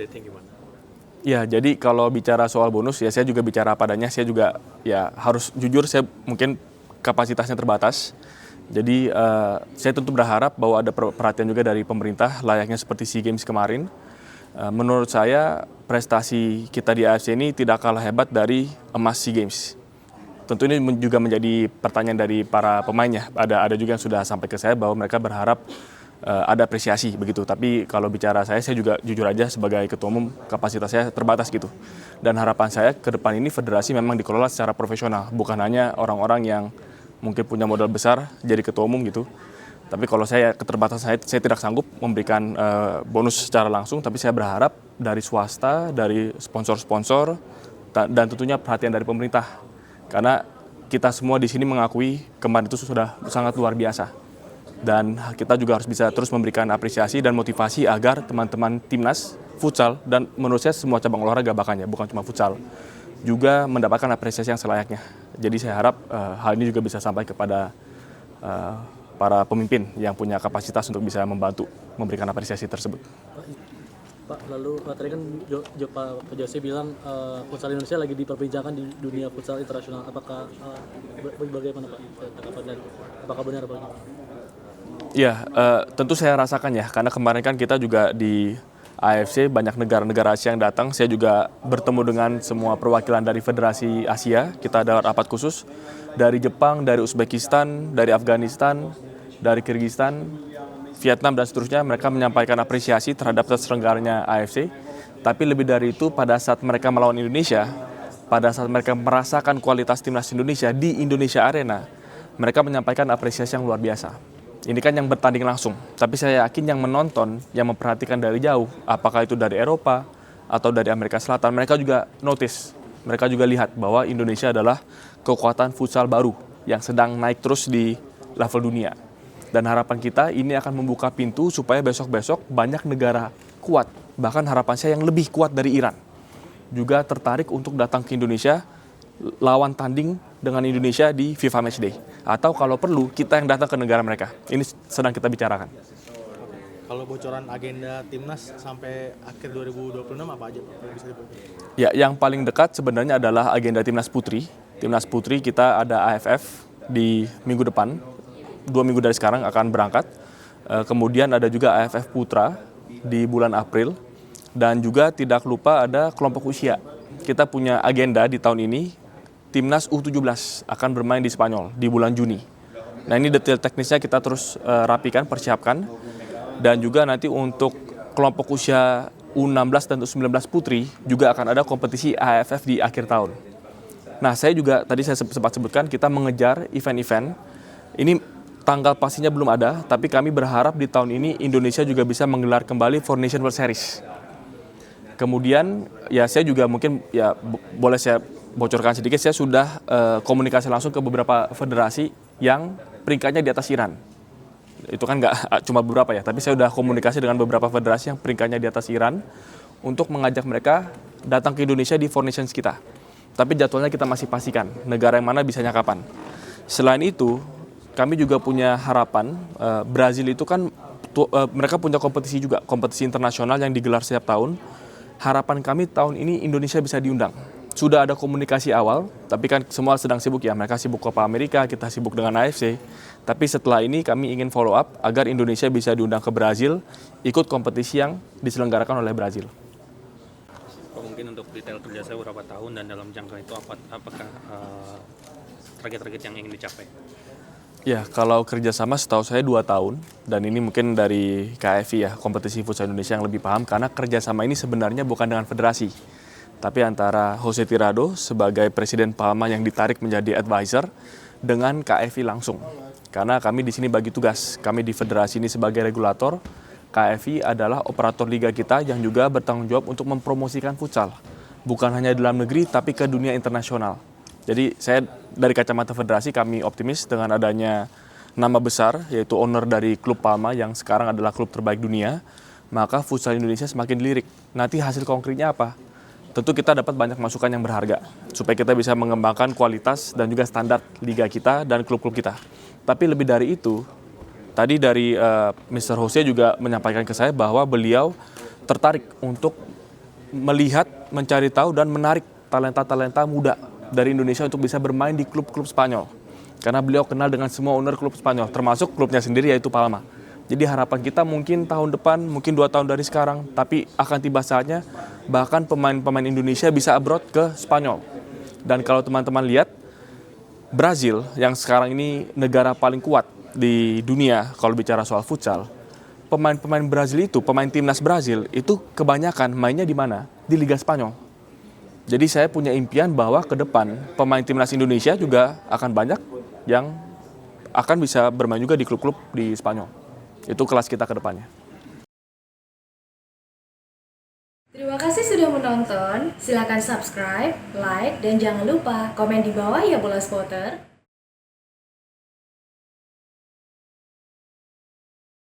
update-nya gimana? Ya, jadi kalau bicara soal bonus, ya saya juga bicara padanya. Saya juga ya harus jujur, saya mungkin kapasitasnya terbatas. Jadi saya tentu berharap bahwa ada perhatian juga dari pemerintah, layaknya seperti SEA Games kemarin. Menurut saya prestasi kita di AFC ini tidak kalah hebat dari emas SEA Games. Tentu ini juga menjadi pertanyaan dari para pemainnya. Ada juga yang sudah sampai ke saya bahwa mereka berharap ada apresiasi begitu. Tapi kalau bicara saya juga jujur aja sebagai ketua umum kapasitas saya terbatas gitu. Dan harapan saya ke depan ini federasi memang dikelola secara profesional, bukan hanya orang-orang yang mungkin punya modal besar jadi ketua umum gitu. Tapi kalau saya keterbatasan saya tidak sanggup memberikan bonus secara langsung, tapi saya berharap dari swasta, dari sponsor-sponsor, dan tentunya perhatian dari pemerintah. Karena kita semua di sini mengakui kemarin itu sudah sangat luar biasa. Dan kita juga harus bisa terus memberikan apresiasi dan motivasi agar teman-teman timnas futsal, dan menurut saya semua cabang olahraga bahkan ya, bukan cuma futsal, juga mendapatkan apresiasi yang selayaknya. Jadi saya harap hal ini juga bisa sampai kepada para pemimpin yang punya kapasitas untuk bisa membantu memberikan apresiasi tersebut. Pak, lalu tadi kan Pak Jose bilang futsal Indonesia lagi diperbincangkan di dunia futsal internasional. Apakah bagaimana Pak? Apakah benar Pak? Ya, tentu saya rasakan ya, karena kemarin kan kita juga di AFC banyak negara-negara Asia yang datang. Saya juga bertemu dengan semua perwakilan dari Federasi Asia. Kita ada rapat khusus dari Jepang, dari Uzbekistan, dari Afghanistan, dari Kyrgyzstan, Vietnam dan seterusnya. Mereka menyampaikan apresiasi terhadap terselenggaranya AFC. Tapi lebih dari itu, pada saat mereka melawan Indonesia, pada saat mereka merasakan kualitas timnas Indonesia di Indonesia Arena, mereka menyampaikan apresiasi yang luar biasa. Ini kan yang bertanding langsung, tapi saya yakin yang menonton, yang memperhatikan dari jauh, apakah itu dari Eropa atau dari Amerika Selatan, mereka juga notice, mereka juga lihat bahwa Indonesia adalah kekuatan futsal baru yang sedang naik terus di level dunia. Dan harapan kita ini akan membuka pintu supaya besok-besok banyak negara kuat, bahkan harapan saya yang lebih kuat dari Iran, juga tertarik untuk datang ke Indonesia, lawan tanding dengan Indonesia di FIFA Matchday. Atau kalau perlu, kita yang datang ke negara mereka. Ini sedang kita bicarakan. Kalau bocoran agenda timnas sampai akhir 2026 apa aja Pak? Bisa ya, yang paling dekat sebenarnya adalah agenda timnas putri. Timnas putri kita ada AFF di minggu depan. 2 minggu dari sekarang akan berangkat. Kemudian ada juga AFF Putra di bulan April. Dan juga tidak lupa ada kelompok usia. Kita punya agenda di tahun ini, Timnas U17 akan bermain di Spanyol di bulan Juni. Nah, ini detail teknisnya kita terus rapikan, persiapkan. Dan juga nanti untuk kelompok usia U16 dan U19 putri juga akan ada kompetisi AFF di akhir tahun. Nah, saya juga tadi saya sempat sebutkan kita mengejar event-event. Ini tanggal pastinya belum ada, tapi kami berharap di tahun ini Indonesia juga bisa menggelar kembali Four Nations World Series. Kemudian ya saya juga mungkin ya boleh saya bocorkan sedikit, saya sudah komunikasi langsung ke beberapa federasi yang peringkatnya di atas Iran. Itu kan nggak cuma beberapa ya, tapi saya sudah komunikasi dengan beberapa federasi yang peringkatnya di atas Iran untuk mengajak mereka datang ke Indonesia di Four Nations kita. Tapi jadwalnya kita masih pastikan, negara yang mana bisanya kapan. Selain itu, kami juga punya harapan, Brazil itu kan mereka punya kompetisi juga, kompetisi internasional yang digelar setiap tahun. Harapan kami tahun ini Indonesia bisa diundang. Sudah ada komunikasi awal, tapi kan semua sedang sibuk ya. Mereka sibuk Copa America, kita sibuk dengan AFC. Tapi setelah ini kami ingin follow up agar Indonesia bisa diundang ke Brazil, ikut kompetisi yang diselenggarakan oleh Brazil. Mungkin untuk detail kerja saya berapa tahun dan dalam jangka itu apakah target-target yang ingin dicapai? Ya, kalau kerjasama setahu saya 2 tahun, dan ini mungkin dari KFI ya, Kompetisi Futsal Indonesia yang lebih paham, karena kerjasama ini sebenarnya bukan dengan federasi, tapi antara Jose Tirado sebagai Presiden Palma yang ditarik menjadi advisor dengan KFI langsung. Karena kami di sini bagi tugas, kami di federasi ini sebagai regulator, KFI adalah operator liga kita yang juga bertanggung jawab untuk mempromosikan futsal. Bukan hanya di dalam negeri, tapi ke dunia internasional. Jadi saya dari kacamata federasi kami optimis dengan adanya nama besar, yaitu owner dari klub Palma yang sekarang adalah klub terbaik dunia, maka futsal Indonesia semakin dilirik. Nanti hasil konkretnya apa? Tentu kita dapat banyak masukan yang berharga, supaya kita bisa mengembangkan kualitas dan juga standar liga kita dan klub-klub kita. Tapi lebih dari itu, tadi dari Mr. Jose juga menyampaikan ke saya bahwa beliau tertarik untuk melihat, mencari tahu dan menarik talenta-talenta muda dari Indonesia untuk bisa bermain di klub-klub Spanyol. Karena beliau kenal dengan semua owner klub Spanyol, termasuk klubnya sendiri yaitu Palma. Jadi harapan kita mungkin tahun depan, mungkin 2 tahun dari sekarang, tapi akan tiba saatnya bahkan pemain-pemain Indonesia bisa abroad ke Spanyol. Dan kalau teman-teman lihat, Brazil yang sekarang ini negara paling kuat di dunia kalau bicara soal futsal, pemain-pemain Brazil itu, pemain timnas Brazil itu kebanyakan mainnya di mana? Di Liga Spanyol. Jadi saya punya impian bahwa ke depan pemain timnas Indonesia juga akan banyak yang akan bisa bermain juga di klub-klub di Spanyol. Itu kelas kita ke depannya. Terima kasih sudah menonton. Silakan subscribe, like, dan jangan lupa komen di bawah ya Bola Spotter.